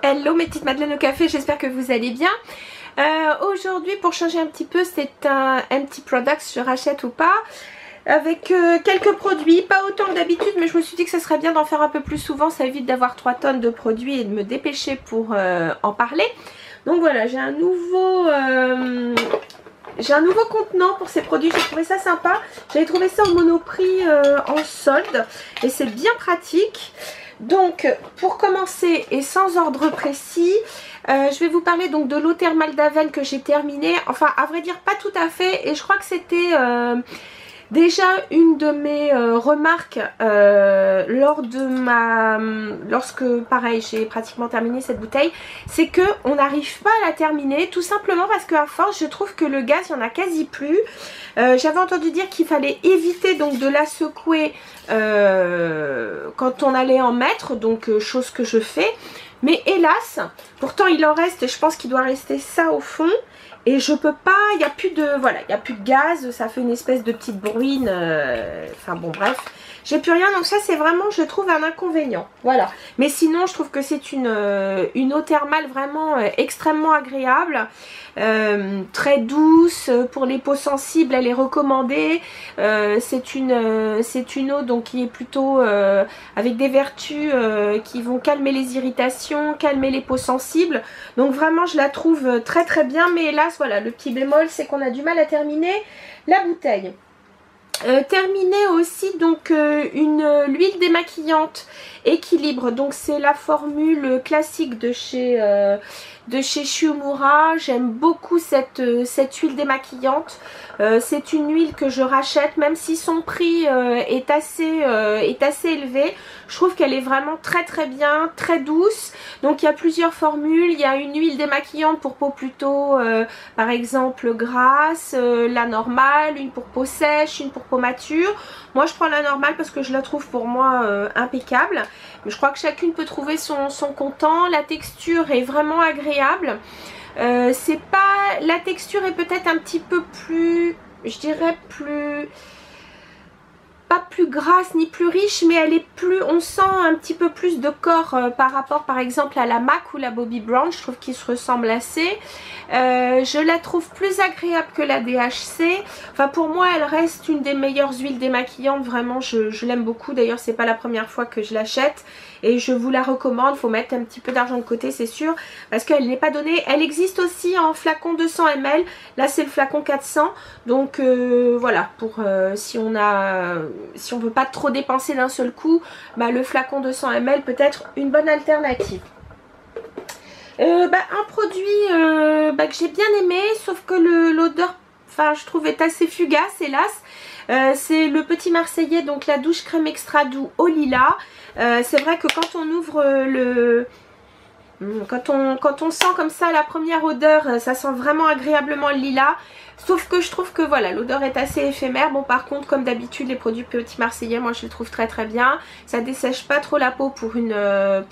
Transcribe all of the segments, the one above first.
Hello mes petites madeleines au café, j'espère que vous allez bien. Aujourd'hui, pour changer un petit peu, c'est un empty product, je rachète ou pas, avec quelques produits, pas autant que d'habitude, mais je me suis dit que ça serait bien d'en faire un peu plus souvent, ça évite d'avoir 3 tonnes de produits et de me dépêcher pour en parler. Donc voilà, j'ai un nouveau contenant pour ces produits, j'ai trouvé ça sympa. J'avais trouvé ça en monoprix en solde et c'est bien pratique. Donc pour commencer et sans ordre précis, je vais vous parler donc de l'eau thermale d'Aven que j'ai terminée. Enfin à vrai dire pas tout à fait, et je crois que c'était déjà une de mes remarques lorsque pareil j'ai pratiquement terminé cette bouteille, c'est que on n'arrive pas à la terminer, tout simplement parce qu'à force je trouve que le gaz il n'y en a quasi plus. J'avais entendu dire qu'il fallait éviter donc de la secouer quand on allait en mettre, donc chose que je fais, mais hélas pourtant il en reste, et je pense qu'il doit rester ça au fond. Et je peux pas, il n'y a plus de, voilà, il n'y a plus de gaz, ça fait une espèce de petite bruine, enfin bon bref, j'ai plus rien, donc ça c'est vraiment, je trouve, un inconvénient, voilà. Mais sinon je trouve que c'est une eau thermale vraiment extrêmement agréable, très douce, pour les peaux sensibles elle est recommandée, c'est une eau donc qui est plutôt avec des vertus qui vont calmer les irritations, calmer les peaux sensibles, donc vraiment je la trouve très très bien, mais hélas voilà, le petit bémol c'est qu'on a du mal à terminer la bouteille. Terminer aussi donc l'huile démaquillante équilibre, donc c'est la formule classique de chez Shu Uemura. J'aime beaucoup cette huile démaquillante, c'est une huile que je rachète même si son prix est assez élevé. Je trouve qu'elle est vraiment très très bien, très douce. Donc il y a plusieurs formules, il y a une huile démaquillante pour peau plutôt par exemple grasse, la normale, une pour peau sèche, une pour peau mature. Moi je prends la normale parce que je la trouve pour moi impeccable. Mais je crois que chacune peut trouver son content. La texture est vraiment agréable. C'est pas, la texture est peut-être un petit peu plus, je dirais plus, pas plus grasse ni plus riche, mais elle est plus, on sent un petit peu plus de corps par rapport par exemple à la MAC ou la Bobbi Brown. Je trouve qu'ils se ressemblent assez. Je la trouve plus agréable que la DHC. Enfin pour moi elle reste une des meilleures huiles démaquillantes, vraiment je l'aime beaucoup. D'ailleurs c'est pas la première fois que je l'achète et je vous la recommande. Il faut mettre un petit peu d'argent de côté c'est sûr, parce qu'elle n'est pas donnée. Elle existe aussi en flacon 200 ml, là c'est le flacon 400, donc voilà, pour si on veut pas trop dépenser d'un seul coup, bah, le flacon 200 ml peut être une bonne alternative. Un produit que j'ai bien aimé, sauf que l'odeur, enfin je trouve, est assez fugace hélas. C'est le Petit Marseillais, donc la douche crème extra doux au lilas. C'est vrai que quand on ouvre quand on sent comme ça la première odeur, ça sent vraiment agréablement le lilas. Sauf que je trouve que voilà, l'odeur est assez éphémère. Bon par contre comme d'habitude les produits Petit Marseillais, moi je les trouve très très bien. Ça dessèche pas trop la peau pour un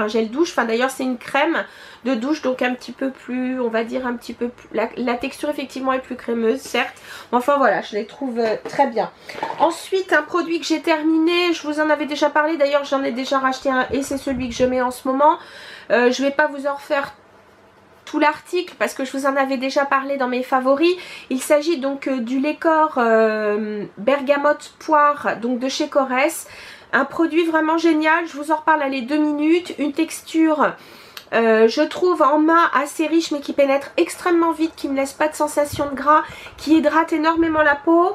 gel douche. Enfin d'ailleurs c'est une crème de douche, donc un petit peu plus, on va dire un petit peu plus, la texture effectivement est plus crémeuse certes. Mais enfin voilà, je les trouve très bien. Ensuite un produit que j'ai terminé, je vous en avais déjà parlé, d'ailleurs j'en ai déjà racheté un et c'est celui que je mets en ce moment. Je vais pas vous en refaire tout l'article parce que je vous en avais déjà parlé dans mes favoris. Il s'agit donc du Lecor bergamote poire, donc de chez Corès. Un produit vraiment génial, je vous en reparle allez 2 minutes. Une texture je trouve en main assez riche mais qui pénètre extrêmement vite, qui ne laisse pas de sensation de gras, qui hydrate énormément la peau,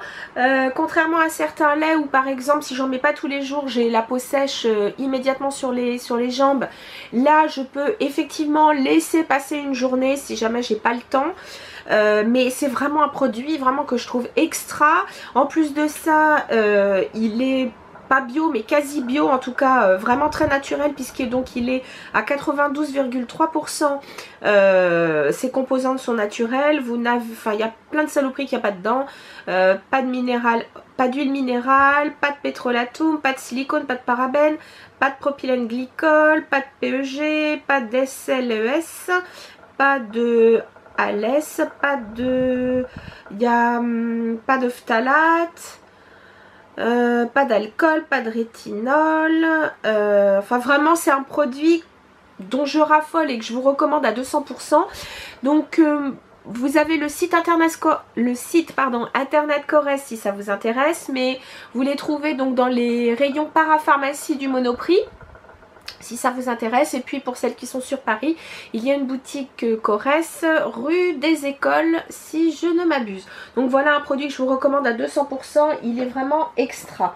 contrairement à certains laits où par exemple si j'en mets pas tous les jours j'ai la peau sèche immédiatement sur les jambes. Là je peux effectivement laisser passer une journée si jamais j'ai pas le temps. Mais c'est vraiment un produit vraiment que je trouve extra. En plus de ça il est pas bio mais quasi bio, en tout cas vraiment très naturel, puisqu'il est à 92,3%, ses composantes sont naturelles. Enfin il y a plein de saloperies qu'il n'y a pas dedans, pas de minéral, pas d'huile minérale, pas de pétrolatum, pas de silicone, pas de parabènes, pas de propylène glycol, pas de PEG, pas de SLES, pas de ALS, pas de phtalate, pas d'alcool, pas de rétinol, enfin vraiment c'est un produit dont je raffole et que je vous recommande à 200%. Donc vous avez le site internet Corrèze si ça vous intéresse, mais vous les trouvez donc dans les rayons parapharmacie du Monoprix si ça vous intéresse. Et puis pour celles qui sont sur Paris, il y a une boutique Corrèze rue des Écoles si je ne m'abuse. Donc voilà un produit que je vous recommande à 200%, il est vraiment extra.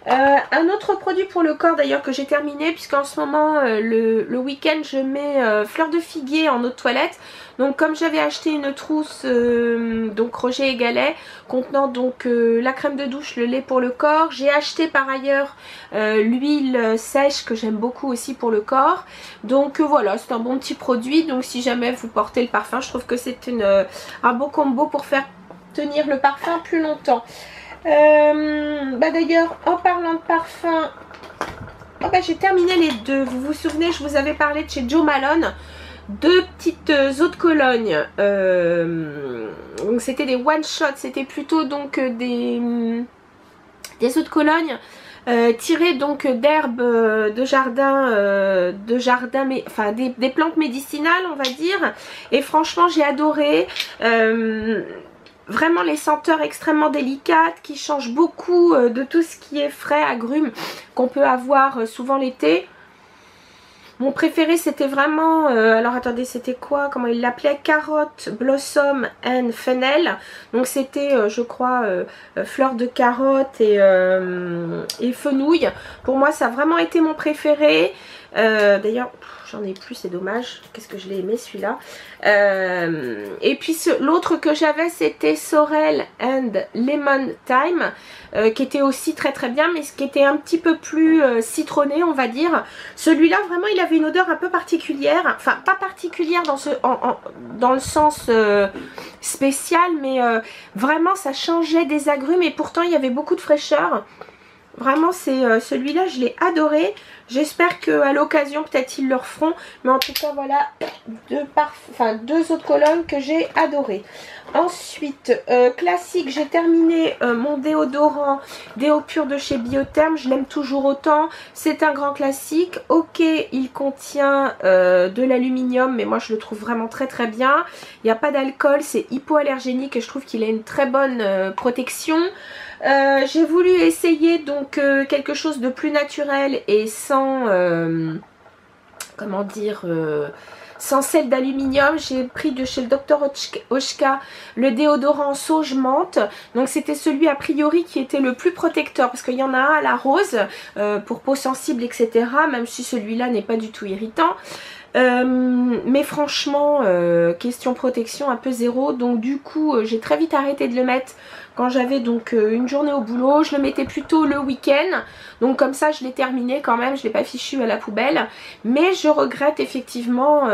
Un autre produit pour le corps d'ailleurs que j'ai terminé, puisqu'en ce moment le week-end je mets fleur de figuier en eau de toilette. Donc comme j'avais acheté une trousse donc Roger et Gallet contenant donc la crème de douche, le lait pour le corps, j'ai acheté par ailleurs l'huile sèche que j'aime beaucoup aussi pour le corps. Donc voilà, c'est un bon petit produit. Donc si jamais vous portez le parfum, je trouve que c'est un beau combo pour faire tenir le parfum plus longtemps. D'ailleurs en parlant de parfum, j'ai terminé les deux. Vous vous souvenez, je vous avais parlé de chez Jo Malone, deux petites eaux de Cologne. Donc c'était des one shot, c'était plutôt donc des eaux de Cologne tirées donc d'herbes de jardin, mais enfin des plantes médicinales on va dire. Et franchement j'ai adoré. Vraiment les senteurs extrêmement délicates qui changent beaucoup de tout ce qui est frais, agrumes qu'on peut avoir souvent l'été. Mon préféré c'était vraiment, alors attendez c'était quoi, comment il l'appelait, carotte, blossom and fennel. Donc c'était je crois fleur de carotte et fenouil. Pour moi ça a vraiment été mon préféré. D'ailleurs j'en ai plus, c'est dommage, qu'est-ce que je l'ai aimé celui-là. Et puis l'autre que j'avais c'était Sorrel and Lemon Thyme, qui était aussi très très bien, mais qui était un petit peu plus citronné on va dire. Celui-là vraiment il avait une odeur un peu particulière, enfin pas particulière dans le sens spécial, mais vraiment ça changeait des agrumes et pourtant il y avait beaucoup de fraîcheur. Vraiment c'est celui-là je l'ai adoré. J'espère qu'à l'occasion peut-être ils le referont. Mais en tout cas voilà deux autres colonnes que j'ai adoré. Ensuite classique, j'ai terminé mon déodorant Déo Pur de chez Biotherm. Je l'aime toujours autant. C'est un grand classique. Ok il contient de l'aluminium, mais moi je le trouve vraiment très très bien. Il n'y a pas d'alcool, c'est hypoallergénique et je trouve qu'il a une très bonne protection. J'ai voulu essayer donc quelque chose de plus naturel et sans comment dire sans sel d'aluminium. J'ai pris de chez le Dr Oshka le déodorant sauge menthe. Donc c'était celui a priori qui était le plus protecteur, parce qu'il y en a un à la rose pour peau sensible etc, même si celui-là n'est pas du tout irritant. Mais franchement question protection un peu zéro. Donc du coup j'ai très vite arrêté de le mettre quand j'avais donc une journée au boulot. Je le mettais plutôt le week-end, donc comme ça je l'ai terminé quand même, je l'ai pas fichu à la poubelle. Mais je regrette effectivement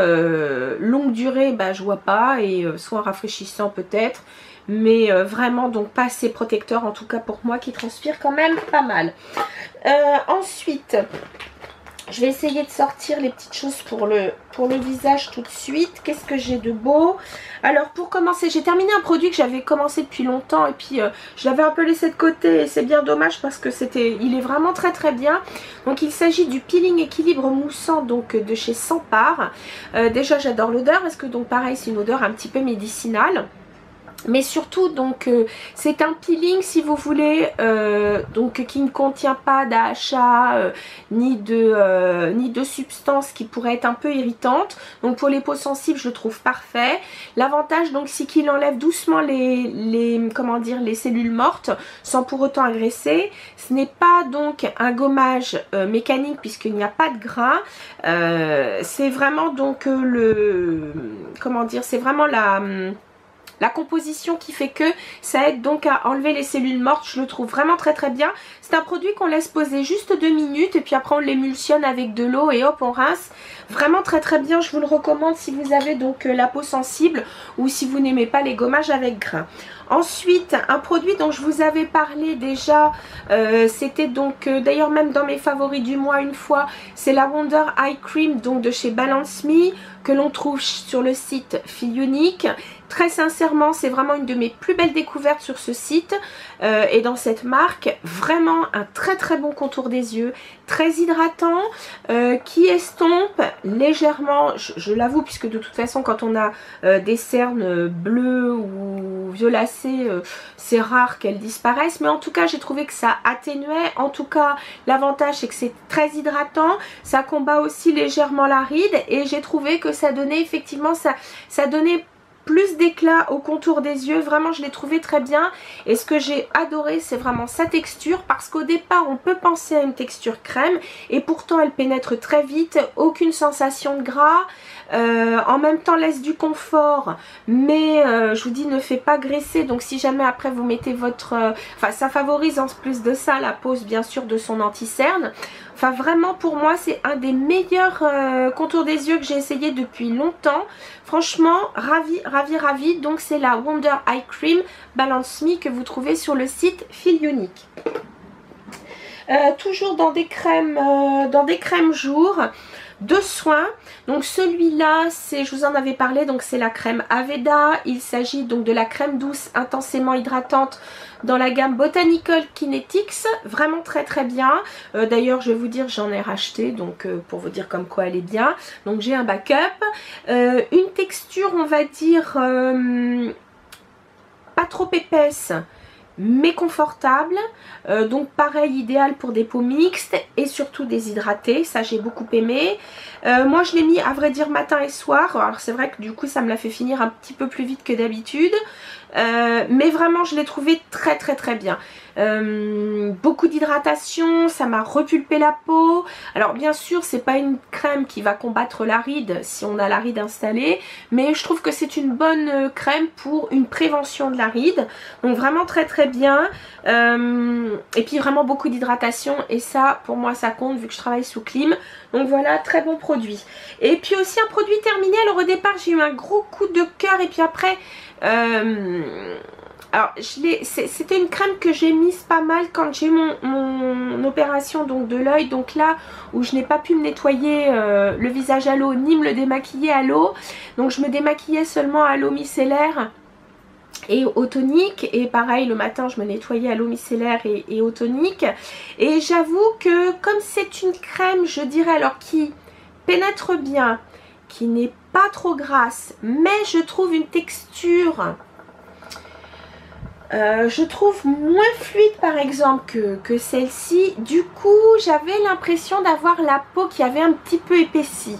longue durée, je vois pas, et soit rafraîchissant peut-être, mais vraiment donc pas assez protecteur en tout cas pour moi qui transpire quand même pas mal. Ensuite je vais essayer de sortir les petites choses pour le visage tout de suite. Qu'est-ce que j'ai de beau? Alors pour commencer, j'ai terminé un produit que j'avais commencé depuis longtemps et puis je l'avais un peu laissé de côté et c'est bien dommage parce que il est vraiment très très bien. Donc il s'agit du peeling équilibre moussant donc de chez Sampar. Déjà j'adore l'odeur parce que donc pareil c'est une odeur un petit peu médicinale. Mais surtout donc c'est un peeling si vous voulez donc qui ne contient pas d'AHA ni de substances qui pourraient être un peu irritantes. Donc pour les peaux sensibles je le trouve parfait. L'avantage donc c'est qu'il enlève doucement comment dire, les cellules mortes sans pour autant agresser. Ce n'est pas donc un gommage mécanique puisqu'il n'y a pas de gras. C'est vraiment donc comment dire, c'est vraiment la composition qui fait que ça aide donc à enlever les cellules mortes. Je le trouve vraiment très très bien. C'est un produit qu'on laisse poser juste 2 minutes et puis après on l'émulsionne avec de l'eau et hop on rince. Vraiment très très bien, je vous le recommande si vous avez donc la peau sensible ou si vous n'aimez pas les gommages avec grains. Ensuite, un produit dont je vous avais parlé déjà, c'était donc d'ailleurs même dans mes favoris du mois une fois, c'est la Wonder Eye Cream donc de chez Balance Me, que l'on trouve sur le site Fille Unique, Très sincèrement, c'est vraiment une de mes plus belles découvertes sur ce site et dans cette marque. Vraiment un très très bon contour des yeux, très hydratant, qui estompe légèrement, je l'avoue, puisque de toute façon quand on a des cernes bleues ou violacées, c'est rare qu'elles disparaissent. Mais en tout cas, j'ai trouvé que ça atténuait. En tout cas, l'avantage c'est que c'est très hydratant, ça combat aussi légèrement la ride et j'ai trouvé que ça donnait effectivement, ça donnait plus d'éclat au contour des yeux. Vraiment, je l'ai trouvé très bien. Et ce que j'ai adoré, c'est vraiment sa texture, parce qu'au départ, on peut penser à une texture crème et pourtant elle pénètre très vite. Aucune sensation de gras. En même temps laisse du confort, mais je vous dis, ne fait pas graisser. Donc si jamais après vous mettez votre... Enfin, ça favorise en plus de ça la pose bien sûr de son anti-cerne. Enfin, vraiment pour moi c'est un des meilleurs contours des yeux que j'ai essayé depuis longtemps. Franchement, ravie. Donc c'est la Wonder Eye Cream Balance Me que vous trouvez sur le site Feel Unique. Toujours dans des crèmes jour de soins. Donc celui-là, c'est, je vous en avais parlé, donc c'est la crème Aveda. Il s'agit donc de la crème douce intensément hydratante dans la gamme Botanical Kinetics. Vraiment très très bien. D'ailleurs, je vais vous dire, j'en ai racheté, donc pour vous dire comme quoi elle est bien. Donc j'ai un backup. Une texture, on va dire, pas trop épaisse, mais confortable, donc pareil, idéal pour des peaux mixtes et surtout déshydratées. Ça j'ai beaucoup aimé. Moi je l'ai mis à vrai dire matin et soir. Alors c'est vrai que du coup ça me l'a fait finir un petit peu plus vite que d'habitude, mais vraiment je l'ai trouvé très très très bien. Beaucoup d'hydratation, ça m'a repulpé la peau. Alors bien sûr c'est pas une crème qui va combattre la ride si on a la ride installée, mais je trouve que c'est une bonne crème pour une prévention de la ride. Donc vraiment très très bien. Et puis vraiment beaucoup d'hydratation, et ça pour moi ça compte vu que je travaille sous clim. Donc voilà, très bon produit. Et puis aussi un produit terminé. Alors au départ j'ai eu un gros coup de cœur, et puis après alors c'était une crème que j'ai mise pas mal quand j'ai eu mon opération donc de l'œil, donc là où je n'ai pas pu me nettoyer le visage à l'eau ni me le démaquiller à l'eau. Donc je me démaquillais seulement à l'eau micellaire et au tonique, et pareil le matin je me nettoyais à l'eau micellaire et au tonique. Et j'avoue que comme c'est une crème, je dirais, alors qui pénètre bien, qui n'est pas trop grasse, mais je trouve une texture je trouve moins fluide par exemple que celle-ci. Du coup j'avais l'impression d'avoir la peau qui avait un petit peu épaissi.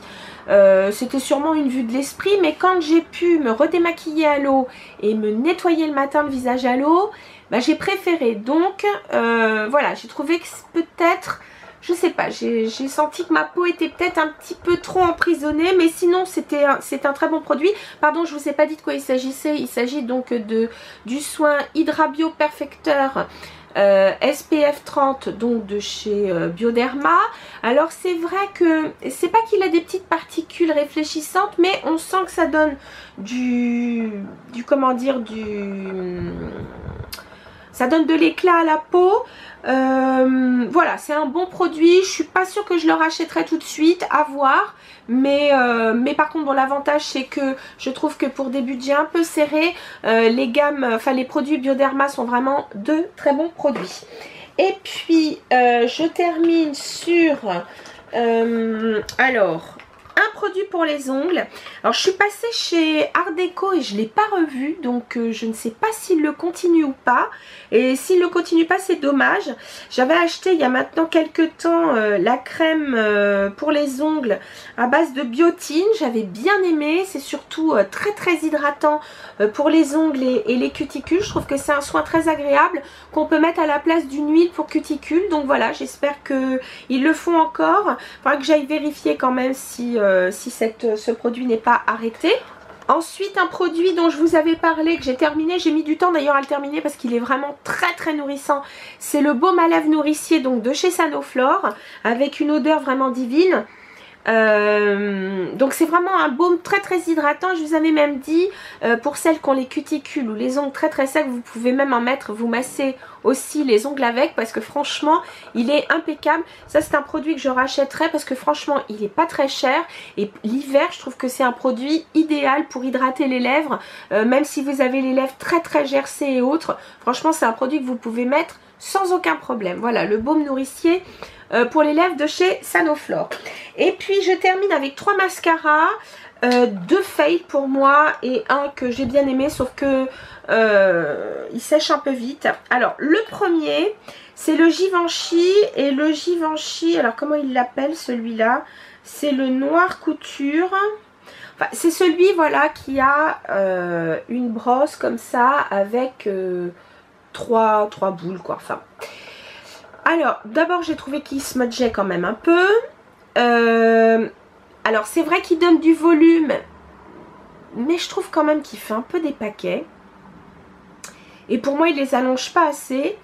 C'était sûrement une vue de l'esprit, mais quand j'ai pu me redémaquiller à l'eau et me nettoyer le matin le visage à l'eau, bah, j'ai préféré. Donc voilà, j'ai trouvé que peut-être, je sais pas, j'ai senti que ma peau était peut-être un petit peu trop emprisonnée, mais sinon c'est un très bon produit. Pardon, je vous ai pas dit de quoi il s'agissait. Il s'agit donc du soin Hydra Bio Perfecteur SPF 30, donc de chez Bioderma. Alors c'est vrai que c'est pas qu'il a des petites particules réfléchissantes, mais on sent que ça donne ça donne de l'éclat à la peau. Voilà, c'est un bon produit. Je suis pas sûre que je le rachèterai tout de suite, à voir. Mais par contre, bon, l'avantage c'est que je trouve que pour des budgets un peu serrés, les produits Bioderma sont vraiment de très bons produits. Et puis je termine sur alors un produit pour les ongles. Alors je suis passée chez Art Déco et je ne l'ai pas revu, donc je ne sais pas s'il le continue ou pas. Et s'il le continue pas, c'est dommage. J'avais acheté il y a maintenant quelques temps la crème pour les ongles à base de biotine. J'avais bien aimé. C'est surtout très très hydratant pour les ongles et les cuticules. Je trouve que c'est un soin très agréable qu'on peut mettre à la place d'une huile pour cuticules. Donc voilà, j'espère qu'ils le font encore. Il faudra que j'aille vérifier quand même si ce produit n'est pas arrêté. Ensuite, un produit dont je vous avais parlé, que j'ai terminé, j'ai mis du temps d'ailleurs à le terminer parce qu'il est vraiment très très nourrissant. C'est le baume à lèvres nourricier donc de chez Sanoflore, avec une odeur vraiment divine. Donc c'est vraiment un baume très très hydratant. Je vous avais même dit pour celles qui ont les cuticules ou les ongles très très secs, vous pouvez même en mettre, vous massez aussi les ongles avec, parce que franchement il est impeccable. Ça c'est un produit que je rachèterai parce que franchement il est pas très cher, et l'hiver je trouve que c'est un produit idéal pour hydrater les lèvres, même si vous avez les lèvres très très gercées et autres. Franchement c'est un produit que vous pouvez mettre sans aucun problème. Voilà, le baume nourricier pour les lèvres de chez Sanoflore. Et puis je termine avec 3 mascaras, 2 fails pour moi et un que j'ai bien aimé, sauf que il sèche un peu vite. Alors le premier c'est le Givenchy, et le Givenchy, alors comment il l'appelle celui-là, c'est le Noir Couture. Enfin, c'est celui, voilà, qui a une brosse comme ça avec 3 boules quoi. Enfin, alors d'abord j'ai trouvé qu'il smudgeait quand même un peu. Alors c'est vrai qu'il donne du volume, mais je trouve quand même qu'il fait un peu des paquets. Et pour moi il les allonge pas assez.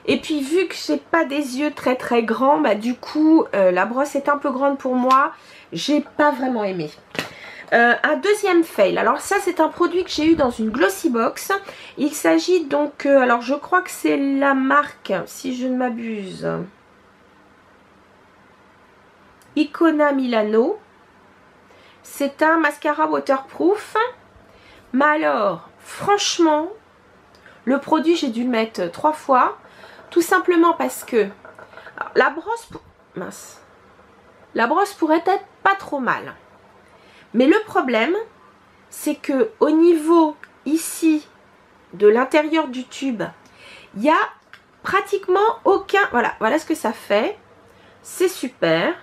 Et puis vu que j'ai pas des yeux très très grands, bah du coup la brosse est un peu grande pour moi. J'ai pas vraiment aimé. Un deuxième fail, alors ça c'est un produit que j'ai eu dans une Glossy Box. Il s'agit donc, alors je crois que c'est la marque, si je ne m'abuse, Icona Milano. C'est un mascara waterproof. Mais alors, franchement, le produit j'ai dû le mettre 3 fois. Tout simplement parce que alors, la brosse, mince, la brosse pourrait être pas trop mal. Mais le problème, c'est que au niveau ici de l'intérieur du tube, il n'y a pratiquement aucun... Voilà ce que ça fait. C'est super.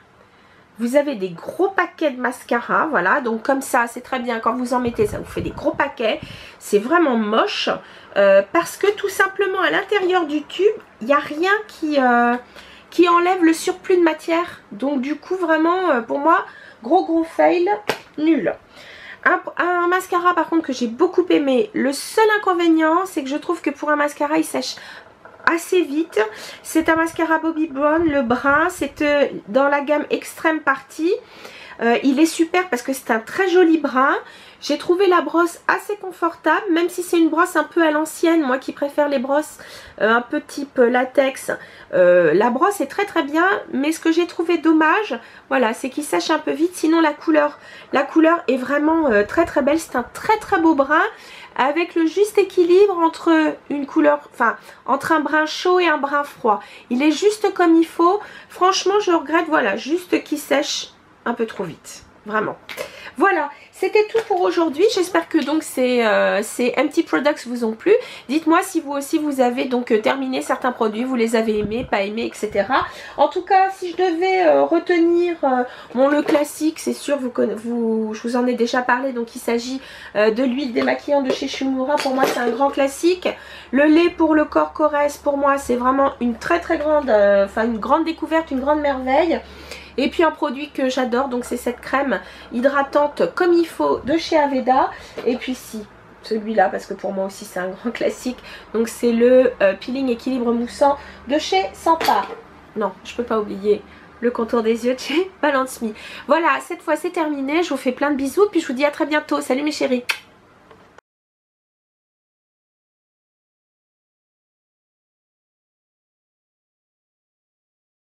Vous avez des gros paquets de mascara, voilà. Donc comme ça, c'est très bien. Quand vous en mettez, ça vous fait des gros paquets. C'est vraiment moche. Parce que tout simplement, à l'intérieur du tube, il n'y a rien qui enlève le surplus de matière. Donc du coup, vraiment, pour moi, gros fail. Nul. Un mascara par contre que j'ai beaucoup aimé. Le seul inconvénient c'est que je trouve que pour un mascara il sèche assez vite. C'est un mascara Bobbi Brown, le brun. C'est dans la gamme Extreme Party. Il est super parce que c'est un très joli brun. J'ai trouvé la brosse assez confortable, même si c'est une brosse un peu à l'ancienne. Moi qui préfère les brosses un peu type latex, la brosse est très très bien. Mais ce que j'ai trouvé dommage, voilà, c'est qu'il sèche un peu vite. Sinon la couleur est vraiment très très belle. C'est un très très beau brun, avec le juste équilibre entre une couleur, enfin entre un brun chaud et un brun froid. Il est juste comme il faut. Franchement je regrette, voilà, juste qu'il sèche un peu trop vite, vraiment. Voilà, c'était tout pour aujourd'hui. J'espère que donc ces Empty Products vous ont plu. Dites-moi si vous aussi vous avez donc terminé certains produits, vous les avez aimés, pas aimés, etc. En tout cas, si je devais retenir bon, le classique, c'est sûr, je vous en ai déjà parlé. Donc il s'agit de l'huile démaquillant de chez Shumura. Pour moi c'est un grand classique. Le lait pour le corps Corrèze, pour moi c'est vraiment une très très grande, une grande découverte, une grande merveille. Et puis un produit que j'adore, donc c'est cette crème hydratante comme il faut de chez Aveda. Et puis si, celui-là, parce que pour moi aussi c'est un grand classique. Donc c'est le peeling équilibre moussant de chez Sempar. Non, je peux pas oublier le contour des yeux de chez Balance Me. Voilà, cette fois c'est terminé. Je vous fais plein de bisous, puis je vous dis à très bientôt. Salut mes chéris.